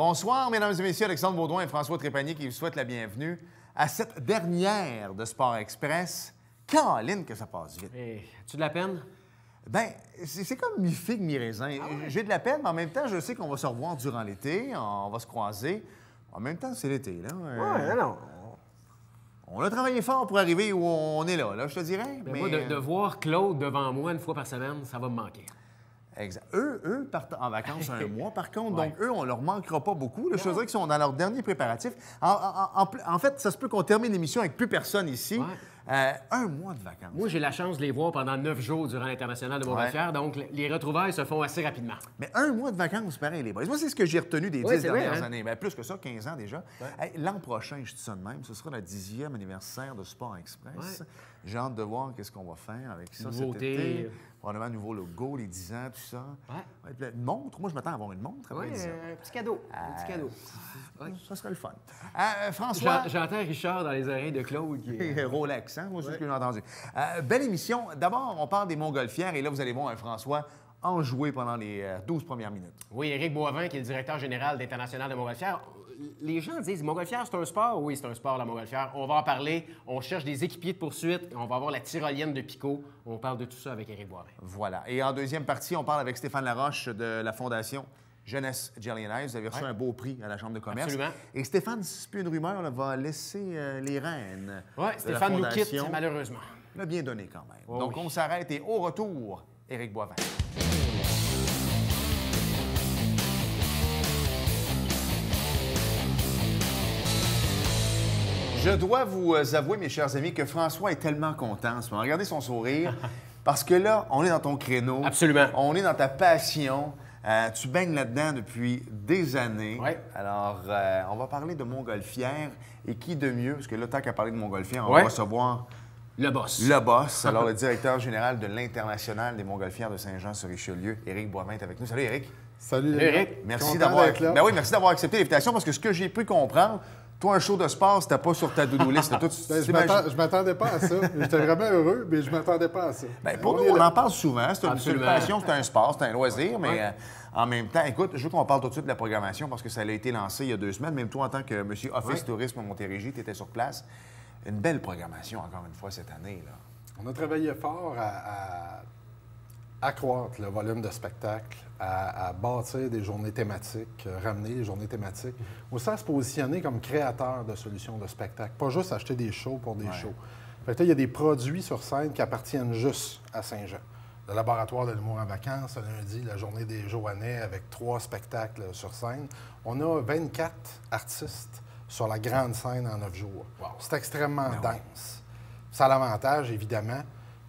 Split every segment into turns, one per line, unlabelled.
Bonsoir, mesdames et messieurs, Alexandre Baudouin et François Trépanier qui vous souhaitent la bienvenue à cette dernière de Sport Express. Caroline, que ça passe vite.
Hey, as-tu de la peine?
Bien, c'est comme mi-figue, mi-raisin. J'ai de la peine, mais en même temps, je sais qu'on va se revoir durant l'été, on va se croiser. En même temps, c'est l'été, là.
Ouais, non.
On a travaillé fort pour arriver où on est là, je te dirais.
Mais moi, de voir Claude devant moi une fois par semaine, ça va me manquer.
Exact. Eux partent en vacances un mois, par contre. Donc, eux, on leur manquera pas beaucoup. Là, je te dirais qu'ils sont dans leur dernier préparatif. En fait, ça se peut qu'on termine l'émission avec plus personne ici.
Ouais.
Un mois de vacances.
Moi, j'ai la chance de les voir pendant 9 jours durant l'International de Montgolfière, donc les retrouvailles se font assez rapidement.
Mais un mois de vacances, pareil, les boys. Moi, c'est ce que j'ai retenu des 10 dernières années. Bien, plus que ça, 15 ans déjà.
Ouais.
Hey, l'an prochain, je dis ça de même, ce sera le 10e anniversaire de Sport Express.
Ouais.
J'ai hâte de voir qu'est-ce qu'on va faire avec ça
Nouveauté.
cet été. Probablement un nouveau logo, les 10 ans, tout ça.
Ouais.
Ouais, une montre. Moi, je m'attends à avoir une montre après 10 ans.
Un petit cadeau. Un petit cadeau.
Ça serait le fun. François...
J'entends Richard dans les oreilles de Claude qui est...
Rolex, hein? Moi, c'est ce que j'ai entendu. Belle émission. D'abord, on parle des Montgolfières et là, vous allez voir un François enjoué pendant les 12 premières minutes.
Oui, Éric Boivin, qui est le directeur général d'International de Montgolfière. Les gens disent, Montgolfière, c'est un sport? Oui, c'est un sport, la Montgolfière. On va en parler. On cherche des équipiers de poursuite. On va avoir la tyrolienne de Picot. On parle de tout ça avec Éric Boivin.
Voilà. Et en deuxième partie, on parle avec Stéphane Laroche de la Fondation Jeunesse Jelly and Ice. Vous avez reçu un beau prix à la Chambre de commerce.
Absolument.
Et Stéphane, si c'est plus une rumeur, là, va laisser les rênes.
Oui, Stéphane nous quitte, malheureusement.
Il l'a bien donné quand même.
Oh,
donc,
oui.
on s'arrête et au retour, Éric Boivin. Je dois vous avouer, mes chers amis, que François est tellement content en ce moment. Regardez son sourire, parce que là, on est dans ton créneau.
Absolument.
On est dans ta passion. Tu baignes là-dedans depuis des années.
Ouais.
Alors, on va parler de Montgolfière. Et qui de mieux? Parce que là, tant qu'à parler de Montgolfière, on
Ouais.
va recevoir
Le boss.
le boss, alors le directeur général de l'International des Montgolfières de Saint-Jean-sur-Richelieu, Éric Boivin, est avec nous. Salut, Éric.
Salut,
Éric.
Merci
Content
d'avoir
d'être là.
Ben oui, merci d'avoir accepté l'invitation parce que ce que j'ai pu comprendre, toi, un show de sport, c'était pas sur ta to-do list. Toi,
Je m'attendais pas à ça. J'étais vraiment heureux, mais je m'attendais pas à ça.
Ben, pour nous, on en parle souvent. C'est une
Absolument.
passion, c'est un sport, c'est un loisir, mais
Ouais.
en même temps, écoute, je veux qu'on parle tout de suite de la programmation parce que ça a été lancé il y a 2 semaines. Même toi, en tant que monsieur Office
Ouais.
Tourisme Montérégie, tu étais sur place. Une belle programmation, encore une fois, cette année. Là.
On a travaillé fort à accroître le volume de spectacles, à bâtir des journées thématiques, ramener les journées thématiques. Aussi à se positionner comme créateur de solutions de spectacles, pas juste acheter des shows pour des shows. Fait que là, il y a des produits sur scène qui appartiennent juste à Saint-Jean. Le laboratoire de l'humour en vacances, le lundi, la journée des Joannais avec 3 spectacles sur scène. On a 24 artistes sur la grande scène en 9 jours.
Wow.
C'est extrêmement dense. Ça a l'avantage, évidemment,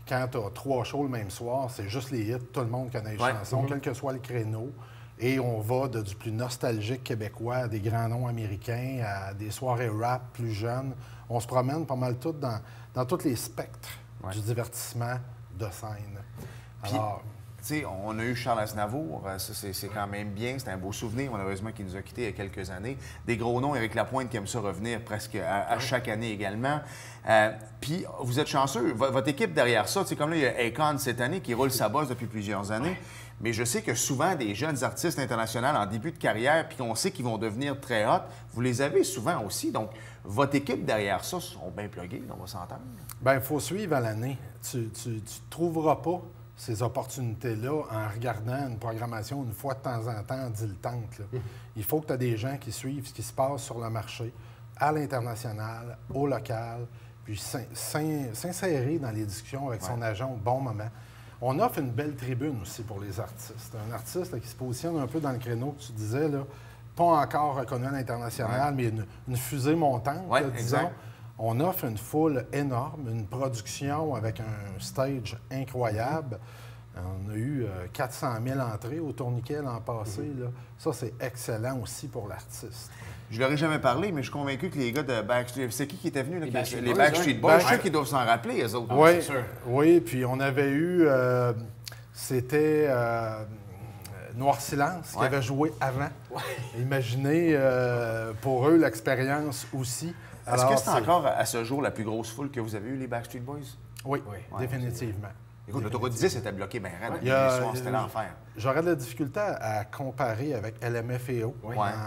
quand tu as 3 shows le même soir, c'est juste les hits, tout le monde connaît les chansons, quel que soit le créneau. Et on va du plus nostalgique québécois à des grands noms américains, à des soirées rap plus jeunes. On se promène pas mal tout dans tous les spectres du divertissement de scène.
Puis,
Alors,
tu sais, on a eu Charles Aznavour, ça c'est quand même bien, c'est un beau souvenir, malheureusement, qui nous a quittés il y a quelques années. Des gros noms, Éric Lapointe qui aime ça revenir presque à chaque année également. Puis, vous êtes chanceux, votre équipe derrière ça, tu sais, comme là, il y a Akon cette année qui roule sa bosse depuis plusieurs années. Mais je sais que souvent, des jeunes artistes internationaux en début de carrière, puis qu'on sait qu'ils vont devenir très hot, vous les avez souvent aussi. Donc, votre équipe derrière ça sont bien plugués, on va s'entendre.
bien, il faut suivre à l'année. Tu ne trouveras pas ces opportunités-là en regardant une programmation une fois de temps en temps dilettante. Là. Il faut que tu aies des gens qui suivent ce qui se passe sur le marché, à l'international, au local, puis s'insérer dans les discussions avec son agent au bon moment. On offre une belle tribune aussi pour les artistes. Un artiste là, qui se positionne un peu dans le créneau que tu disais, là, pas encore reconnu à l'international, mais une fusée montante, là, disons.
Exact.
On offre une foule énorme, une production avec un stage incroyable. On a eu 400 000 entrées au tourniquet l'an passé. Là. Ça, c'est excellent aussi pour l'artiste.
Je leur ai jamais parlé, mais je suis convaincu que les gars de Backstreet... C'est qui était venu? Là, les
Backstreet Boys,
Backstreet
ouais.
Boys. Je suis sûr qu'ils doivent s'en rappeler, eux autres.
Oui,
c'est sûr.
oui, puis on avait eu... c'était Noir Silence qui avait joué avant. Imaginez pour eux l'expérience aussi.
Est-ce que c'est encore à ce jour la plus grosse foule que vous avez eue, les Backstreet Boys?
Oui,
Oui.
définitivement.
Écoute, l'autoroute 10 était bloquée bien raide. C'était l'enfer.
J'aurais de la difficulté à comparer avec LMFAO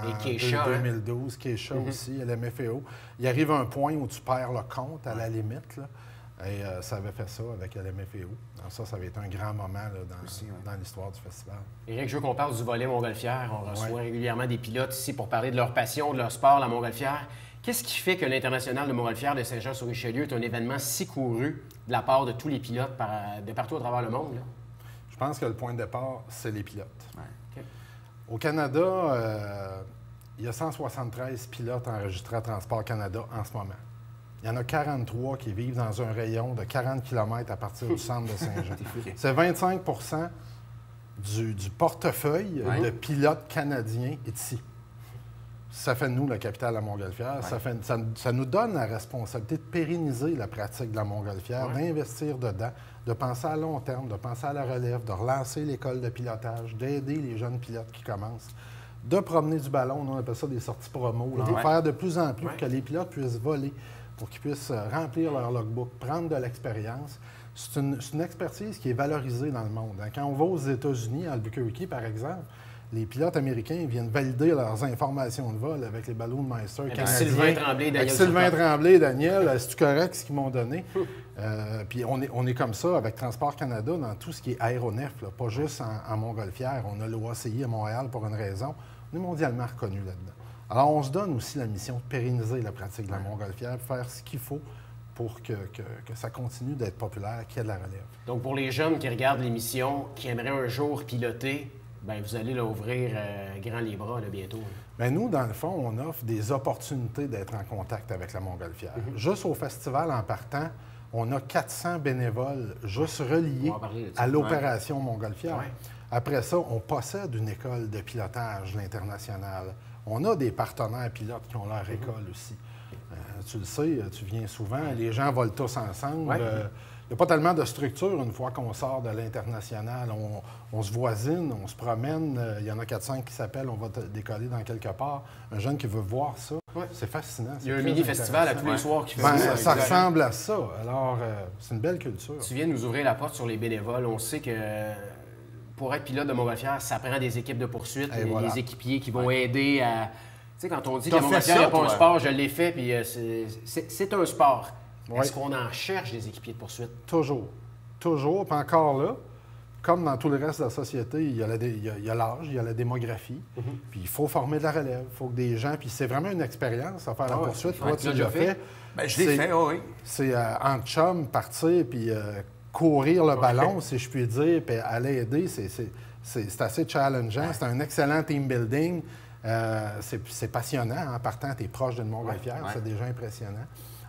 Et Keisha,
2012. Keisha aussi, LMFAO. Il arrive un point où tu perds le compte à la limite. Là, et ça avait fait ça avec LMFAO. Donc ça avait été un grand moment là, dans l'histoire du festival.
Éric, je veux qu'on parle du volet Montgolfière. On reçoit régulièrement des pilotes ici pour parler de leur passion, de leur sport, la Montgolfière. Qu'est-ce qui fait que l'International de Montgolfière de Saint-Jean-sur-Richelieu est un événement si couru de la part de tous les pilotes de partout à travers le monde? Là?
Je pense que le point de départ, c'est les pilotes.
Ouais.
Okay.
Au Canada, il y a 173 pilotes enregistrés à Transport Canada en ce moment. Il y en a 43 qui vivent dans un rayon de 40 km à partir du centre de Saint-Jean. C'est 25 du portefeuille de pilotes canadiens est ici. Ça fait de nous la capitale de la Montgolfière. Ouais. Ça nous donne la responsabilité de pérenniser la pratique de la Montgolfière, d'investir dedans, de penser à long terme, de penser à la relève, de relancer l'école de pilotage, d'aider les jeunes pilotes qui commencent, de promener du ballon, on appelle ça des sorties promo, de faire de plus en plus pour que les pilotes puissent voler, pour qu'ils puissent remplir leur logbook, prendre de l'expérience. C'est une expertise qui est valorisée dans le monde. Quand on va aux États-Unis, à Albuquerque, par exemple, les pilotes américains viennent valider leurs informations de vol avec les ballons de Meister canadiens.
Sylvain Tremblay et Daniel.
Avec Sylvain Tremblay et Daniel, c'est-tu correct ce qu'ils m'ont donné? Puis on est comme ça avec Transport Canada dans tout ce qui est aéronef, là, pas juste en Montgolfière. On a l'OACI à Montréal pour une raison. On est mondialement reconnu là-dedans. Alors, on se donne aussi la mission de pérenniser la pratique de la Montgolfière, faire ce qu'il faut pour que ça continue d'être populaire, qu'il y ait de la relève.
Donc, pour les jeunes qui regardent l'émission, qui aimeraient un jour piloter, bien, vous allez là, ouvrir grand les bras là, bientôt.
Bien, nous, dans le fond, on offre des opportunités d'être en contact avec la Montgolfière. Juste au festival en partant, on a 400 bénévoles juste reliés à l'opération Montgolfière. Ouais. Après ça, on possède une école de pilotage, l'International. On a des partenaires pilotes qui ont leur école aussi. Tu le sais, tu viens souvent, les gens volent tous ensemble.
Ouais.
Il n'y a pas tellement de structure une fois qu'on sort de l'International. On se voisine, on se promène. Il y en a 4-5 qui s'appellent, on va décoller dans quelque part. Un jeune qui veut voir ça, c'est fascinant.
Il y a un mini-festival à tous les soirs qui fait ça.
Ça ressemble à ça. Alors, c'est une belle culture.
Tu viens de nous ouvrir la porte sur les bénévoles. On sait que pour être pilote de Montgolfière, ça prend des équipes de poursuite, des équipiers qui vont aider à... Tu sais, quand on dit que la Montgolfière n'est pas un sport, je l'ai fait, puis c'est un sport. Ouais. Est-ce qu'on en cherche des équipiers de poursuite?
Toujours. Toujours. Puis encore là, comme dans tout le reste de la société, il y a l'âge, il y a la démographie. Puis il faut former de la relève. Il faut que des gens... Puis c'est vraiment une expérience à faire la poursuite. Toi, tu l'as fait.
Bien, je l'ai fait, oui.
C'est en chum, partir, puis courir le ballon, si je puis dire, puis aller aider. C'est assez challengeant. C'est un excellent team building. C'est passionnant. En partant, tu es proche d'une Montgolfière. C'est déjà impressionnant.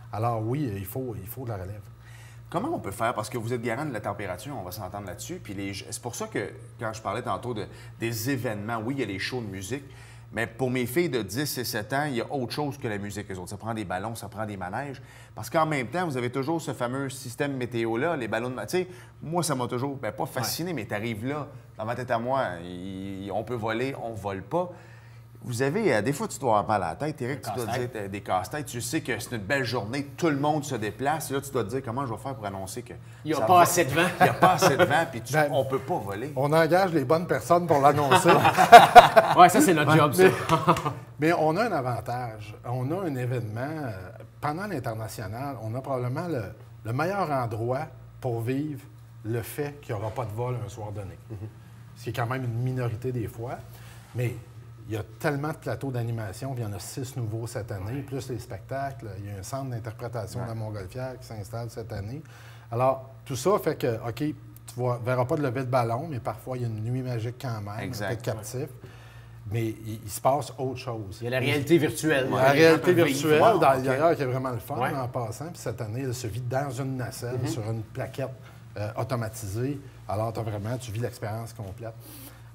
Alors oui, il faut de la relève.
Comment on peut faire? Parce que vous êtes garant de la température, on va s'entendre là-dessus. Puis c'est pour ça que, quand je parlais tantôt des événements, oui, il y a les shows de musique, mais pour mes filles de 10 et 7 ans, il y a autre chose que la musique, eux autres. Ça prend des ballons, ça prend des manèges. Parce qu'en même temps, vous avez toujours ce fameux système météo-là, les ballons de... Tu sais, moi, ça m'a toujours, pas fasciné, mais tu arrives là, dans ma tête à moi, on peut voler, on vole pas. Vous avez, des fois, tu dois avoir mal à la tête. Éric, tu dois dire des casse-têtes. Tu sais que c'est une belle journée, tout le monde se déplace. Et là, tu dois te dire comment je vais faire pour annoncer que.
Il n'y a pas assez de vent.
Il n'y a pas assez de vent, puis on ne peut pas voler.
On engage les bonnes personnes pour l'annoncer.
Oui, ça, c'est notre job, ça.
Mais on a un avantage. On a un événement. Pendant l'International, on a probablement le meilleur endroit pour vivre le fait qu'il n'y aura pas de vol un soir donné. Ce qui est quand même une minorité des fois. Mais. Il y a tellement de plateaux d'animation, puis il y en a 6 nouveaux cette année, plus les spectacles. Il y a un centre d'interprétation de la Montgolfière qui s'installe cette année. Alors, tout ça fait que, OK, tu ne verras pas de lever de ballon, mais parfois, il y a une nuit magique quand même, un peu captif. Mais il se passe autre chose.
Il y a la réalité virtuelle.
La réalité virtuelle, d'ailleurs, qui est vraiment le fun en passant. Puis cette année, elle se vit dans une nacelle, sur une plaquette automatisée. Alors, tu vis l'expérience complète.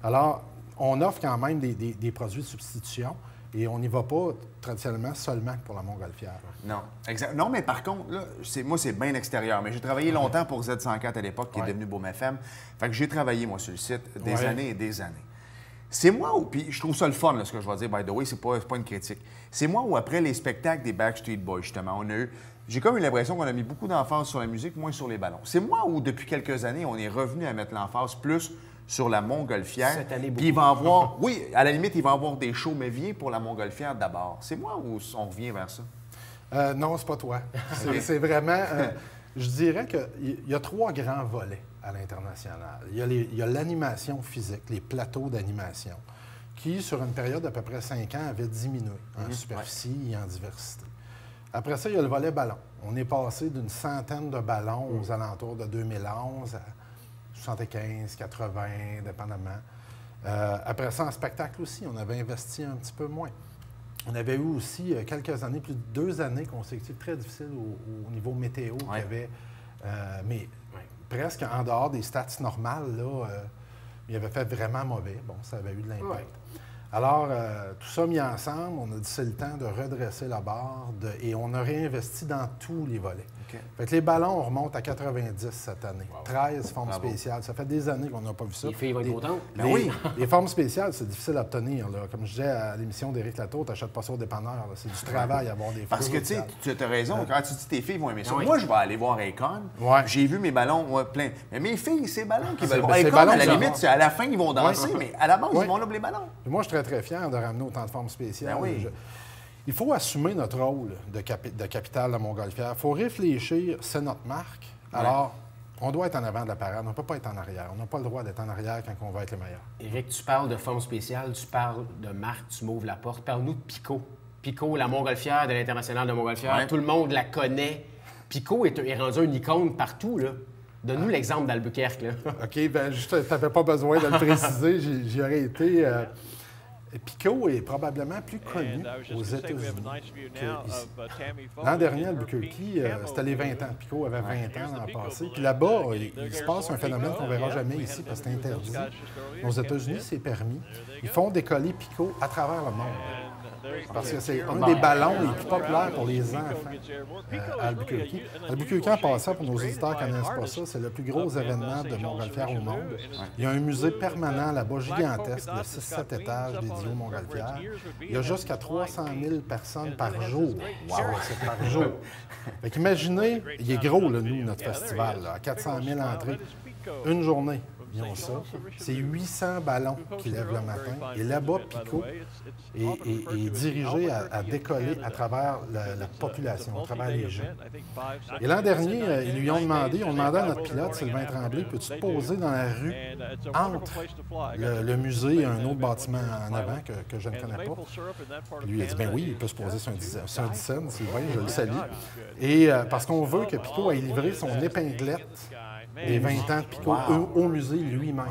Alors, on offre quand même des produits de substitution et on n'y va pas traditionnellement seulement pour la Montgolfière.
Non, exact. Non, mais par contre, là, moi, c'est bien extérieur. Mais j'ai travaillé longtemps pour Z104 à l'époque, qui est devenu Boom FM. Fait que j'ai travaillé, moi, sur le site des années et des années. C'est moi où, puis je trouve ça le fun, là, ce que je vais dire, by the way, c'est pas une critique. C'est moi où, après les spectacles des Backstreet Boys, justement, j'ai comme eu l'impression qu'on a mis beaucoup d'emphase sur la musique, moins sur les ballons. C'est moi où, depuis quelques années, on est revenu à mettre l'emphase plus sur la Montgolfière.
Cette année,
puis il va avoir, oui, à la limite, il va avoir des shows, mais viens pour la Montgolfière d'abord. C'est moi où on revient vers ça?
Non, c'est pas toi. C'est vraiment... je dirais qu'il y a 3 grands volets à l'international. Il y a l'animation physique, les plateaux d'animation, qui, sur une période d'à peu près 5 ans, avaient diminué en superficie et en diversité. Après ça, il y a le volet ballon. On est passé d'une centaine de ballons aux alentours de 2011 à 75, 80, dépendamment. Après ça, en spectacle aussi, on avait investi un petit peu moins. On avait eu aussi quelques années, plus de 2 années consécutives très difficiles au niveau météo, qui avait, mais presque en dehors des stats normales, là, il avait fait vraiment mauvais. Bon, ça avait eu de l'impact. Ouais. Alors, tout ça mis ensemble, on a dit c'est le temps de redresser la barre et on a réinvesti dans tous les volets. Okay. Fait que les ballons, on remonte à 90 cette année. Wow. 13 formes spéciales. Ça fait des années qu'on n'a pas vu ça.
Les filles vont être contentes.
Oui, les formes spéciales, c'est difficile à obtenir. Là. Comme je disais à l'émission d'Éric Latour, tu n'achètes pas ça au dépanneur. C'est du travail à avoir des formes.
Parce que tu as raison, quand tu dis tes filles vont aimer ça.
Oui.
Moi, je vais aller voir Akon.
Ouais.
J'ai vu mes ballons plein. Mais mes filles, c'est ballons qui veulent voir. Akon, à la limite, à la fin, ils vont danser, mais à la base, ils vont là pour les ballons.
Et moi, je suis très, très fier de ramener autant de formes spéciales.
Ben oui.
Il faut assumer notre rôle de capitale de Montgolfière. Il faut réfléchir, c'est notre marque. Alors, on doit être en avant de la parade. On ne peut pas être en arrière. On n'a pas le droit d'être en arrière quand on va être les meilleurs.
Éric, tu parles de forme spéciale, tu parles de marque, tu m'ouvres la porte. Parle-nous de Pico. Pico, la Montgolfière de l'International de Montgolfière. Ouais. Tout le monde la connaît. Pico est rendu une icône partout, là. Donne-nous l'exemple d'Albuquerque, là.
OK, bien, tu n'avais pas besoin de le préciser. J'y aurais été... Pico est probablement plus connu aux États-Unis qu'ici. L'an dernier, Albuquerque, c'était les 20 ans. Pico avait 20 ans l'an passé. Puis là-bas, il se passe un phénomène qu'on ne verra jamais ici parce que c'est interdit. Aux États-Unis, c'est permis. Ils font décoller Pico à travers le monde. Parce que c'est un des ballons les plus populaires pour les enfants à Albuquerque. Albuquerque, en passant, pour nos auditeurs qui ne connaissent pas ça, c'est le plus gros événement de Montgolfière au monde. Il y a un musée permanent là-bas, gigantesque, de 6-7 étages dédié au Montgolfière. Il y a jusqu'à 300 000 personnes par jour. Wow, c'est par jour. Fait qu'imaginez, il est gros, là, nous, notre festival, là, à 400 000 entrées. Une journée. Ils ont ça. C'est 800 ballons qui lèvent le matin. Et là-bas, Pico est dirigé à décoller à travers la population, à travers les gens. Et l'an dernier, ils lui ont demandé à notre pilote, Sylvain Tremblay, peux-tu te poser dans la rue entre le musée et un autre bâtiment en avant que je ne connais pas? Puis lui, il a dit, bien oui, il peut se poser sur un dixaine, Sylvain, je le salue. Et parce qu'on veut que Pico ait livré son épinglette des 20 ans de Pico au musée lui-même.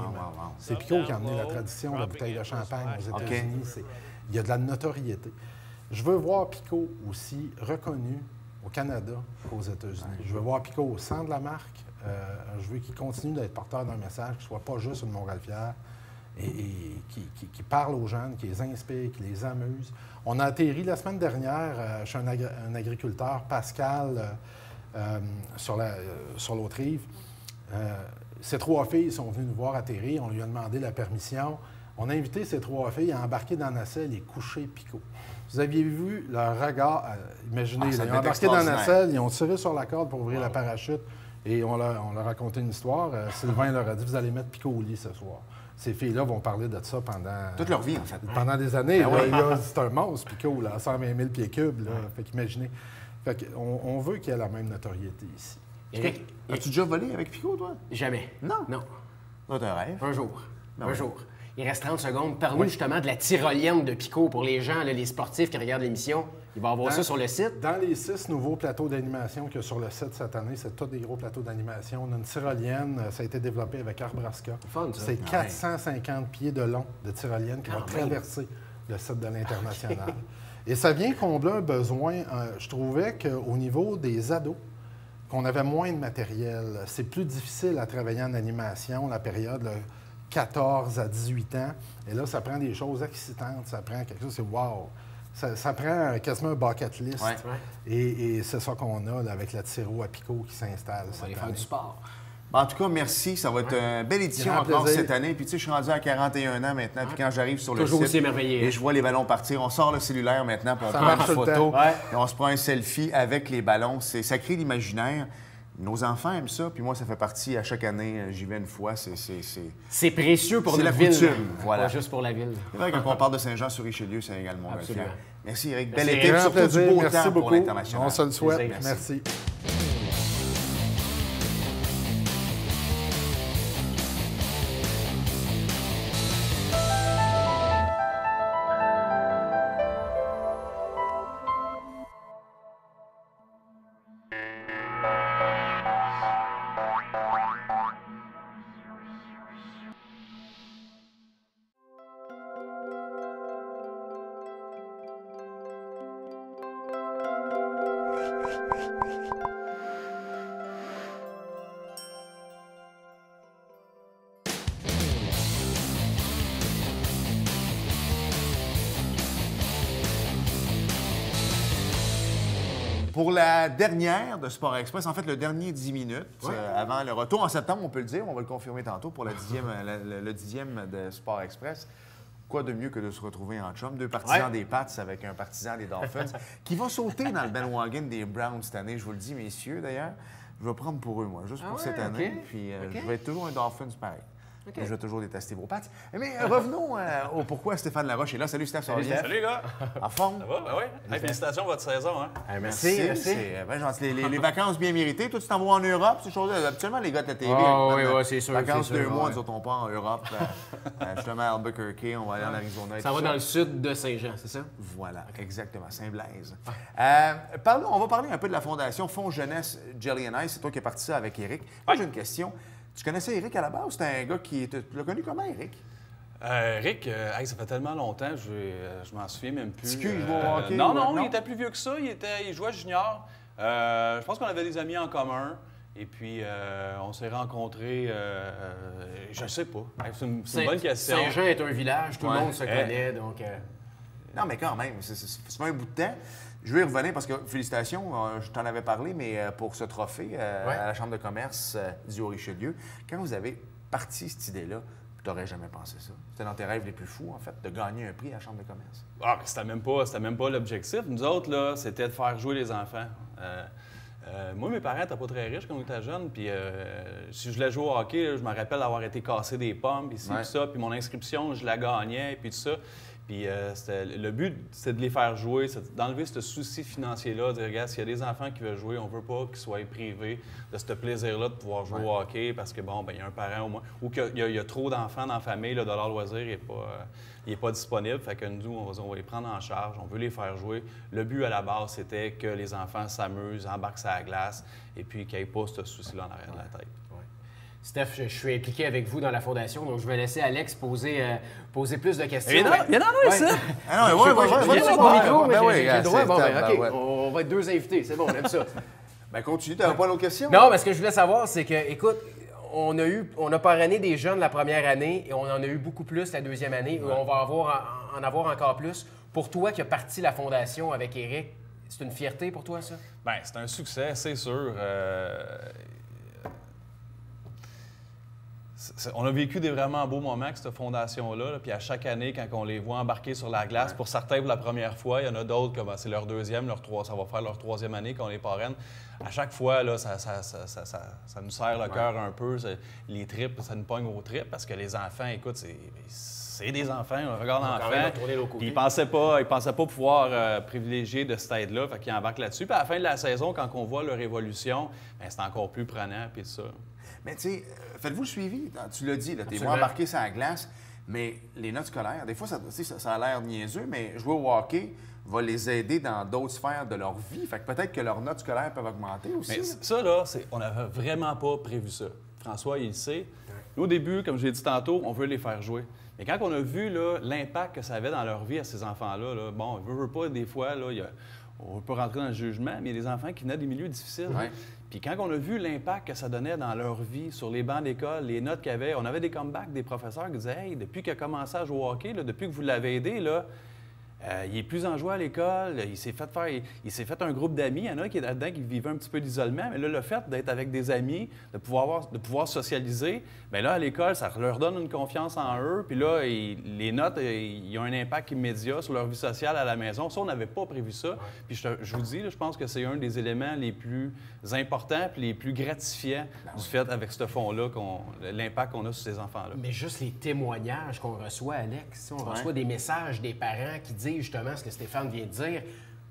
C'est Pico qui a amené la tradition de la bouteille de champagne aux États-Unis. Il y a de la notoriété. Je veux voir Pico aussi reconnu au Canada qu'aux États-Unis. Je veux voir Pico au centre de la marque. Je veux qu'il continue d'être porteur d'un message, qu'il ne soit pas juste une Montgolfière, et qui parle aux jeunes, qui les inspire, qui les amuse. On a atterri la semaine dernière chez un agriculteur, Pascal, sur l'autre rive. Ces 3 filles sont venues nous voir atterrir. On lui a demandé la permission. On a invité ces 3 filles à embarquer dans la nacelle et coucher Pico. Vous aviez vu leur regard. Imaginez, ils ont embarqué dans la nacelle, ils ont tiré sur la corde pour ouvrir la parachute et on leur a raconté une histoire. Sylvain leur a dit, vous allez mettre Pico au lit ce soir. Ces filles-là vont parler de ça pendant...
toute leur vie, en fait.
Pendant des années. C'est un monstre, Pico, là, 120 000 pieds cubes. Là. Fait qu'imaginez. Fait qu'on veut qu'il y ait la même notoriété ici.
Éric, as-tu déjà volé avec Pico, toi?
Jamais.
Non.
Non.
C'est un rêve.
Un jour. Un jour. Il reste 30 secondes. Parle-nous justement de la tyrolienne de Pico pour les gens, là, les sportifs qui regardent l'émission. Il va y avoir ça sur le site.
Dans les 6 nouveaux plateaux d'animation qu'il y a sur le site cette année, c'est tous des gros plateaux d'animation. On a une tyrolienne, ça a été développé avec Arbrasca. C'est 450 pieds de long de tyrolienne qui va traverser le site de l'International. Et ça vient combler un besoin. Je trouvais qu'au niveau des ados, qu'on avait moins de matériel. C'est plus difficile à travailler en animation, la période 14 à 18 ans. Et là, ça prend des choses excitantes, ça prend quelque chose, c'est wow! Ça prend quasiment un bucket list. Et c'est ça qu'on a là, avec la Tyro à Pico qui s'installe.
On va aller faire du sport.
En tout cas, merci. Ça va être une belle édition
Grand
encore
plaisir.
cette année. Puis tu sais, je suis rendu à 41 ans maintenant. Puis quand j'arrive sur le
Toujours
site
aussi émerveillé,
et
hein.
je vois les ballons partir, on sort le cellulaire maintenant, puis on
Ça
prend
marche
une
tout le
photo.
temps.
Ouais.
Et on se prend un selfie avec les ballons. Ça crée l'imaginaire. Nos enfants aiment ça. Puis moi, ça fait partie, à chaque année, j'y vais une fois.
C'est précieux pour
C'est
notre
la
ville.
coutume, voilà.
Pas juste pour la ville.
C'est vrai, quand on parle de Saint-Jean-sur-Richelieu, c'est également un
Absolument.
fier. Merci, Eric.
Merci,
Bel
Eric.
été, puis
Grand
surtout du
plaisir.
beau
Merci
temps pour
beaucoup.
l'international.
On se le souhaite.
Plaisir.
Merci.
Pour la dernière de Sport Express, en fait, le dernier 10 minutes avant le retour en septembre, on peut le dire, on va le confirmer tantôt pour le 10e de Sport Express. Quoi de mieux que de se retrouver en chum? Deux partisans des Pats avec un partisan des Dolphins qui va sauter dans le bandwagon des Browns cette année. Je vous le dis, messieurs, d'ailleurs. Je vais prendre pour eux, moi, juste pour cette année.
OK.
Puis
OK.
je vais être toujours un Dolphins pareil.
OK.
Je vais toujours détester vos Pats. Mais revenons au pourquoi Stéphane Laroche est là. Salut, Steph, ça va bien?
Steph.
Salut, les gars!
En forme?
Ça va? Ben oui. Hey, félicitations pour votre saison, hein?
Merci.
C'est bien gentil. Les vacances bien méritées. Toi, tu t'en vas en Europe, ces choses-là. Habituellement, les gars de la TV,
oui,
ils
c'est sûr.
vacances
c'est sûr,
2 mois,
ouais.
nous autres, on part en Europe. Justement, à Albuquerque, on va aller en Arizona. et
Ça
tout
va dans le sud de Saint-Jean, c'est ça?
Voilà, exactement, Saint-Blaise. On va parler un peu de la fondation Fonds Jeunesse Jelly and Ice. C'est toi qui es parti ça avec Eric. Moi, j'ai une question. Tu connaissais Eric à la base? C'était un gars qui... Tu l'as connu comment, Eric?
Rick, hey, ça fait tellement longtemps, je m'en souviens même plus.
Petit cul, il jouait au hockey?
Non,
ou-
non, il était plus vieux que ça. Il jouait junior. Je pense qu'on avait des amis en commun. Et puis, on s'est rencontrés, je sais pas. Hey, c'est une bonne question.
Saint-Jean est un village, tout le
Ouais.
monde se connaît, donc...
Non, mais quand même, ça fait un bout de temps. Je vais y revenir parce que, félicitations, je t'en avais parlé, mais pour ce trophée à la Chambre de commerce du Haut-Richelieu, quand vous avez parti cette idée-là, tu n'aurais jamais pensé ça. C'était dans tes rêves les plus fous, en fait, de gagner un prix à la Chambre de commerce.
Ah, mais c'était même pas l'objectif. Nous autres, là, c'était de faire jouer les enfants. Moi, mes parents n'étaient pas très riches quand on était jeunes. Puis si je voulais jouer au hockey, là, je me rappelle d'avoir été cassé des pommes, puis ci, puis ça. Puis mon inscription, je la gagnais, puis tout ça. Puis le but, c'est de les faire jouer, c'est d'enlever ce souci financier-là, de dire, regarde, s'il y a des enfants qui veulent jouer, on veut pas qu'ils soient privés de ce plaisir-là de pouvoir jouer au hockey parce que, bon, ben il y a un parent au moins, ou qu'il y a trop d'enfants dans la famille, là, de leur loisir n'est pas disponible. Fait que nous, on va les prendre en charge, on veut les faire jouer. Le but, à la base, c'était que les enfants s'amusent, embarquent sur la glace, et puis qu'il n'y ait pas ce souci-là en arrière de la tête.
Steph, je suis impliqué avec vous dans la fondation, donc je vais laisser Alex poser plus de questions.
Il y en a, ça!
Ah non, mais
J'ai
ouais,
pas mon micro, mais
ben oui,
j'ai le droit.
c'est
Bon, ben,
stable,
OK,
ouais.
on va être deux invités, c'est bon, on aime ça.
Ben continue, tu n'avais pas d'autres questions?
Non, mais ce que je voulais savoir, c'est que, écoute, on a parrainé des jeunes la première année et on en a eu beaucoup plus la deuxième année et on va en avoir encore plus. Pour toi qui as parti la fondation avec Eric, c'est une fierté pour toi, ça?
Bien, c'est un succès, c'est sûr. On a vécu des vraiment beaux moments avec cette fondation-là. Là. Puis à chaque année, quand on les voit embarquer sur la glace, pour certains pour la première fois, il y en a d'autres que c'est leur deuxième, ça va faire leur troisième année qu'on les parraine. À chaque fois, là, ça nous serre le cœur un peu. Les tripes, ça nous pogne aux tripes parce que les enfants, écoute, c'est des enfants, on regarde
quand même
l'enfant.
retourner de l'autre côté.
Puis ils pensaient pas pouvoir privilégier de cette aide-là, fait qu'ils embarquent là-dessus. Puis à la fin de la saison, quand on voit leur évolution, bien, c'est encore plus prenant, puis ça.
Mais tu sais, faites-vous le suivi. Tu l'as dit, tu es
Absolument.
moins embarqué sur la glace, mais les notes scolaires, des fois, ça a l'air niaiseux, mais jouer au hockey va les aider dans d'autres sphères de leur vie. Fait que peut-être que leurs notes scolaires peuvent augmenter aussi.
Mais
là.
ça, là, on n'avait vraiment pas prévu ça. François, il le sait. Nous, au début, comme je l'ai dit tantôt, on veut les faire jouer. Mais quand on a vu là, l'impact que ça avait dans leur vie à ces enfants-là, là, bon, on veut pas, des fois, là, on peut rentrer dans le jugement, mais il y a des enfants qui venaient des milieux difficiles.
Ouais.
Puis quand on a vu l'impact que ça donnait dans leur vie, sur les bancs d'école, les notes qu'il y avait, on avait des comebacks des professeurs qui disaient « Hey, depuis qu'il a commencé à jouer au hockey, là, depuis que vous l'avez aidé, là, Il est plus enjoué à l'école, il s'est fait un groupe d'amis. Il y en a qui est là-dedans qui vivaient un petit peu d'isolement, mais là, le fait d'être avec des amis, de pouvoir socialiser, bien là, à l'école, ça leur donne une confiance en eux. Puis là, les notes, ils ont un impact immédiat sur leur vie sociale à la maison. Ça, on n'avait pas prévu ça. Puis je vous dis, là, je pense que c'est un des éléments les plus importants et les plus gratifiants du fait, avec ce fonds-là, l'impact qu'on a sur ces enfants-là.
Mais juste les témoignages qu'on reçoit, Alex, on reçoit des messages des parents qui disent justement ce que Stéphane vient de dire.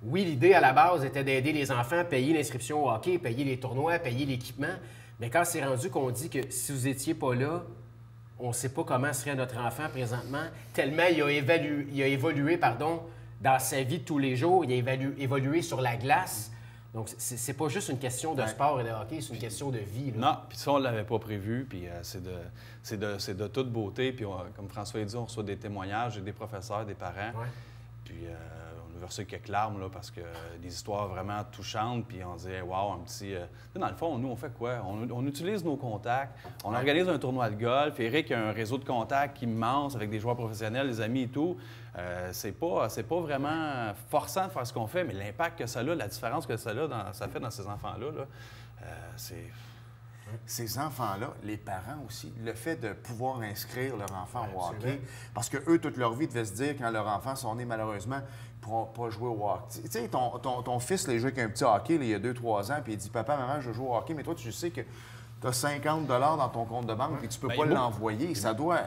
Oui, l'idée à la base était d'aider les enfants, payer l'inscription au hockey, payer les tournois, payer l'équipement. Mais quand c'est rendu qu'on dit que si vous n'étiez pas là, on ne sait pas comment serait notre enfant présentement, tellement il a évolué dans sa vie de tous les jours, il a évolué sur la glace. Donc, c'est pas juste une question de sport et de hockey, c'est une question de vie. Là.
Non, puis ça, on ne l'avait pas prévu, puis c'est de toute beauté. Puis, comme François a dit, on reçoit des témoignages des professeurs, des parents. Ouais. Puis, on a versé quelques larmes, là, parce que des histoires vraiment touchantes, puis on disait, wow, un petit... Dans le fond, nous, on fait quoi? On utilise nos contacts, on organise un tournoi de golf. Eric a un réseau de contacts immense avec des joueurs professionnels, des amis et tout. C'est pas vraiment forçant de faire ce qu'on fait, mais l'impact que ça a, la différence que ça fait dans ces enfants-là, c'est...
Ces enfants-là, les parents aussi, le fait de pouvoir inscrire leur enfant au hockey, parce qu'eux, toute leur vie, devaient se dire, quand leurs enfants sont nés, malheureusement, ils ne pourront pas jouer au hockey. Tu sais, ton fils, il joue avec un petit hockey, là, il y a 2-3 ans, puis il dit, papa, maman, je joue au hockey, mais toi, tu sais que tu as 50 $ dans ton compte de banque et tu ne peux pas l'envoyer. Ça doit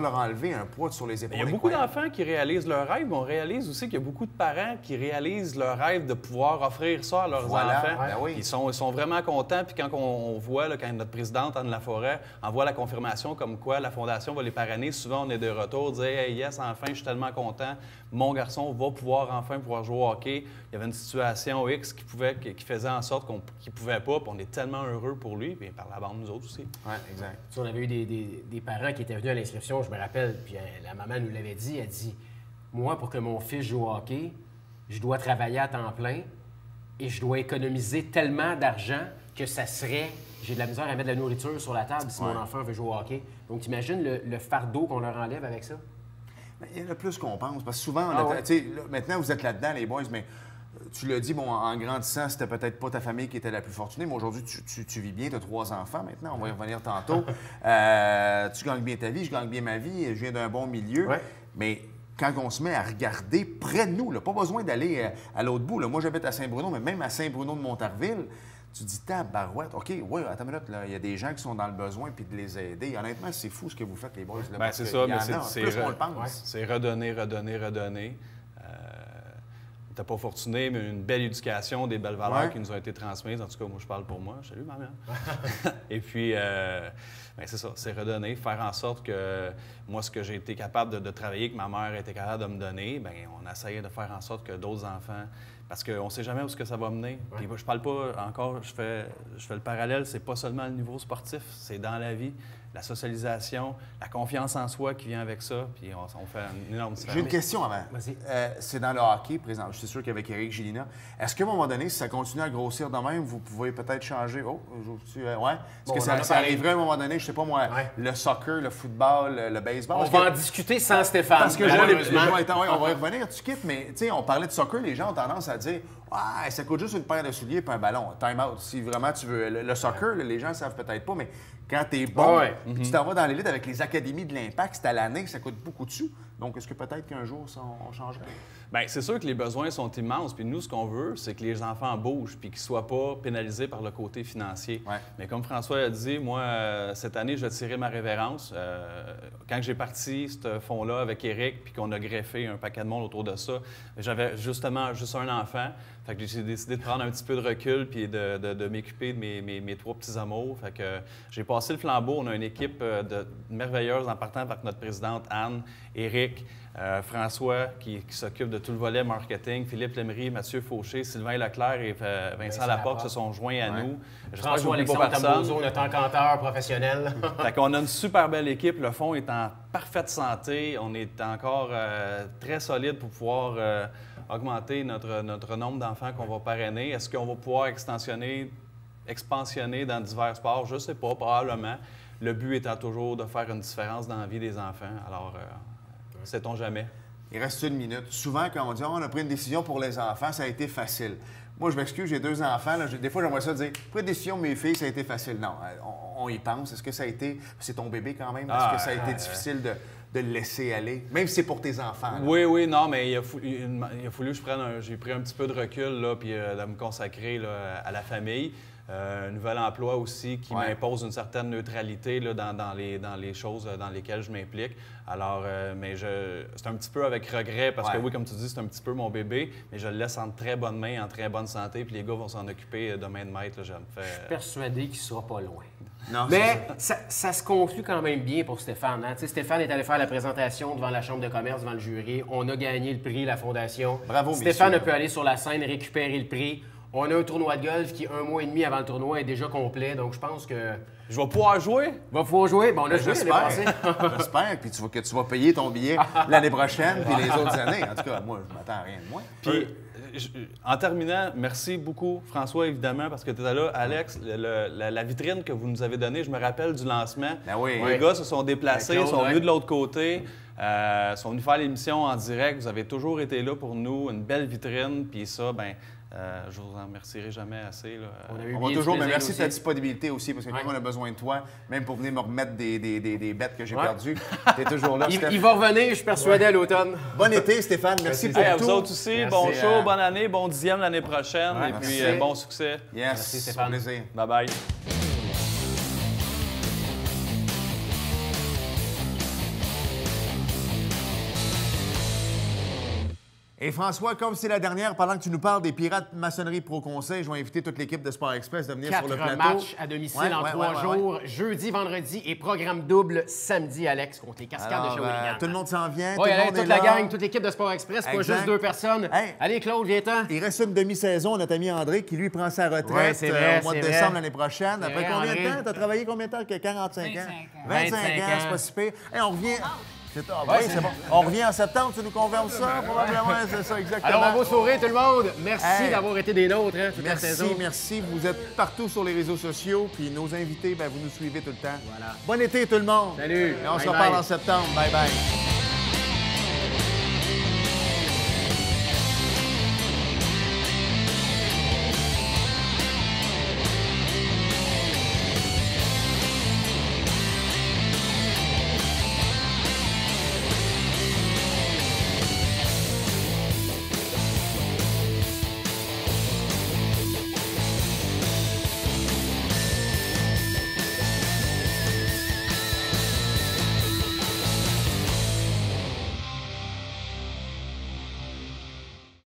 leur enlever un poids sur les épaules.
Il y a beaucoup d'enfants qui réalisent leur rêve, mais on réalise aussi qu'il y a beaucoup de parents qui réalisent leur rêve de pouvoir offrir ça à leurs enfants.
Ben oui.
Ils sont vraiment contents. Puis quand on voit, là, quand notre présidente, Anne Laforêt, envoie la confirmation comme quoi la Fondation va les parrainer, souvent on est de retour, dire hey, yes, enfin, je suis tellement content. Mon garçon va pouvoir jouer au hockey. Il y avait une situation X qui faisait en sorte qu'il ne pouvait pas, puis on est tellement heureux pour lui, puis par la bande, nous autres aussi.
Oui, exact.
On avait eu des parents qui étaient venus à l'inscription, je me rappelle, puis la maman nous l'avait dit, elle dit « Moi, pour que mon fils joue au hockey, je dois travailler à temps plein et je dois économiser tellement d'argent que ça serait... J'ai de la misère à mettre de la nourriture sur la table si mon enfant veut jouer au hockey. » Donc, t'imagines le fardeau qu'on leur enlève avec ça?
Bien, il y en a plus qu'on pense, parce que souvent, maintenant, vous êtes là-dedans, les boys, mais... Tu l'as dit, bon, en grandissant, c'était peut-être pas ta famille qui était la plus fortunée, mais aujourd'hui, tu vis bien, tu as 3 enfants maintenant, on va y revenir tantôt. Tu gagnes bien ta vie, je gagne bien ma vie, je viens d'un bon milieu. Ouais. Mais quand on se met à regarder près de nous, là, pas besoin d'aller à l'autre bout. Là. Moi, j'habite à Saint-Bruno, mais même à Saint-Bruno de Montarville, tu te dis, tabarouette, OK, oui, attends une minute, il y a des gens qui sont dans le besoin puis de les aider. Honnêtement, c'est fou ce que vous faites, les boys.
Bien, c'est ça, mais c'est plus qu'on le pense. C'est redonner. T'es pas fortuné, mais une belle éducation, des belles valeurs qui nous ont été transmises. En tout cas, moi, je parle pour moi. Salut, ma mère. Et puis, c'est ça, c'est redonner, faire en sorte que moi, ce que j'ai été capable de travailler, que ma mère était capable de me donner, bien, on essayait de faire en sorte que d'autres enfants... Parce qu'on ne sait jamais où ça va mener. Ouais. Puis je parle pas encore, je fais le parallèle, c'est pas seulement le niveau sportif, c'est dans la vie. La socialisation, la confiance en soi qui vient avec ça, puis on fait une énorme différence.
J'ai une question avant. C'est dans le hockey, par exemple. Je suis sûr qu'avec Eric Gélina, est-ce qu'à un moment donné, si ça continue à grossir de même, vous pouvez peut-être changer? Est-ce que ça arriverait à un moment donné, je sais pas moi, le soccer, le football, le baseball?
On va en discuter sans Stéphane.
Parce que on va y revenir, tu quittes, mais tu sais, on parlait de soccer, les gens ont tendance à dire « ça coûte juste une paire de souliers et un ballon. Time out. » Si vraiment tu veux. Le soccer, les gens ne savent peut-être pas, mais quand tu es bon, tu t'en vas dans l'élite avec les académies de l'Impact, c'est à l'année, ça coûte beaucoup de sous. Donc, est-ce que peut-être qu'un jour, ça, on changerait?
Bien, c'est sûr que les besoins sont immenses. Puis nous, ce qu'on veut, c'est que les enfants bougent puis qu'ils ne soient pas pénalisés par le côté financier. Ouais. Mais comme François a dit, moi, cette année, je vais tirer ma révérence. Quand j'ai parti ce fonds-là avec Eric puis qu'on a greffé un paquet de monde autour de ça, j'avais justement juste un enfant. Fait que j'ai décidé de prendre un petit peu de recul puis de m'occuper de mes 3 petits amours. Fait que j'ai passé le flambeau. On a une équipe merveilleuse en partant avec notre présidente Anne, Éric, François qui s'occupe de tout le volet marketing, Philippe Lemery, Mathieu Fauché, Sylvain Leclerc et Vincent Laporte se sont joints à nous.
François-Alexandre Tambourzo, notre encanteur professionnel.
Fait qu'on a une super belle équipe. Le fonds est en parfaite santé. On est encore très solide pour pouvoir augmenter notre nombre d'enfants qu'on va parrainer. Est-ce qu'on va pouvoir expansionner dans divers sports? Je ne sais pas, probablement. Le but étant toujours de faire une différence dans la vie des enfants. Alors, sait-on jamais.
Il reste une minute. Souvent, quand on dit on a pris une décision pour les enfants, ça a été facile. Moi, je m'excuse, j'ai 2 enfants. Là, des fois, j'aimerais ça dire pris une décision, mes filles, ça a été facile. Non, on y pense. Est-ce que ça a été. C'est ton bébé quand même. Est-ce que ça a été difficile de le laisser aller, même si c'est pour tes enfants? Là.
Oui, non, mais il a fallu que je prenne j'ai pris un petit peu de recul, là, puis de me consacrer là, à la famille. Un nouvel emploi aussi qui m'impose une certaine neutralité là, dans les choses dans lesquelles je m'implique. Alors, mais c'est un petit peu avec regret parce que oui, comme tu dis, c'est un petit peu mon bébé, mais je le laisse en très bonne main, en très bonne santé, puis les gars vont s'en occuper de main de maître. Là,
Je suis persuadé qu'il ne sera pas loin.
Non,
mais ça se conclut quand même bien pour Stéphane. Hein? Stéphane est allé faire la présentation devant la Chambre de commerce, devant le jury. On a gagné le prix, la Fondation.
Bravo,
Stéphane
messieurs.
a pu aller sur la scène récupérer le prix. On a un tournoi de golf qui, 1 mois et demi avant le tournoi, est déjà complet. Donc, je pense que...
Je vais pouvoir jouer?
Va pouvoir jouer. Bon, on a joué l'année passée.
J'espère. Puis que tu vas payer ton billet l'année prochaine puis les autres années. En tout cas, moi, je m'attends à rien de moins.
Puis, en terminant, merci beaucoup, François, évidemment, parce que tu étais là. Alex, la vitrine que vous nous avez donnée, je me rappelle du lancement.
Ben oui.
Les gars se sont déplacés,
Claude,
sont venus de l'autre côté, sont venus faire l'émission en direct. Vous avez toujours été là pour nous, une belle vitrine. Puis ça, ben je vous en remercierai jamais assez. Là.
On va toujours, mais merci de ta disponibilité aussi, parce que quand on a besoin de toi, même pour venir me remettre des bêtes que j'ai perdues, tu es toujours là.
Il va revenir, je suis persuadé, à l'automne.
Bon été, Stéphane. Merci pour
à
tout.
vous autres aussi.
Merci,
bon show, bonne année, bon 10e l'année prochaine. Et
merci.
puis, bon succès.
Yes,
merci, Stéphane.
Plaisir.
Bye-bye.
Et François, comme c'est la dernière, pendant que tu nous parles des Pirates Maçonnerie Pro Conseil, je vais inviter toute l'équipe de Sport Express de venir sur le
4
plateau.
matchs à domicile en 3 jours, jeudi, vendredi et programme double samedi, Alex, contre les Cascades de Shawinigan.
Tout le monde s'en vient, tout
Oui,
le monde est
toute
là.
la gang, toute l'équipe de Sport Express, pas
Exact.
juste 2 personnes.
Hey.
Allez, Claude, viens-t'en.
Il reste une demi-saison, notre ami André, qui lui prend sa retraite
Ouais, c'est vrai,
au mois de
c'est
décembre
vrai.
l'année prochaine. Après
vrai,
combien de
André.
temps? Tu as travaillé combien de temps? 45 ans?
25 ans,
c'est pas si pire. Hey, on revient... Oui, c'est bon. On revient en septembre, tu nous confirmes ça? Probablement, c'est ça, exactement.
Alors, on va sourire, tout le monde. Merci d'avoir été des nôtres toute la saison.
Merci. Vous êtes partout sur les réseaux sociaux. Puis nos invités, vous nous suivez tout le temps.
Voilà.
Bon été, tout le monde.
Salut.
Et on se
Bye
reparle
bye.
en septembre. Bye bye.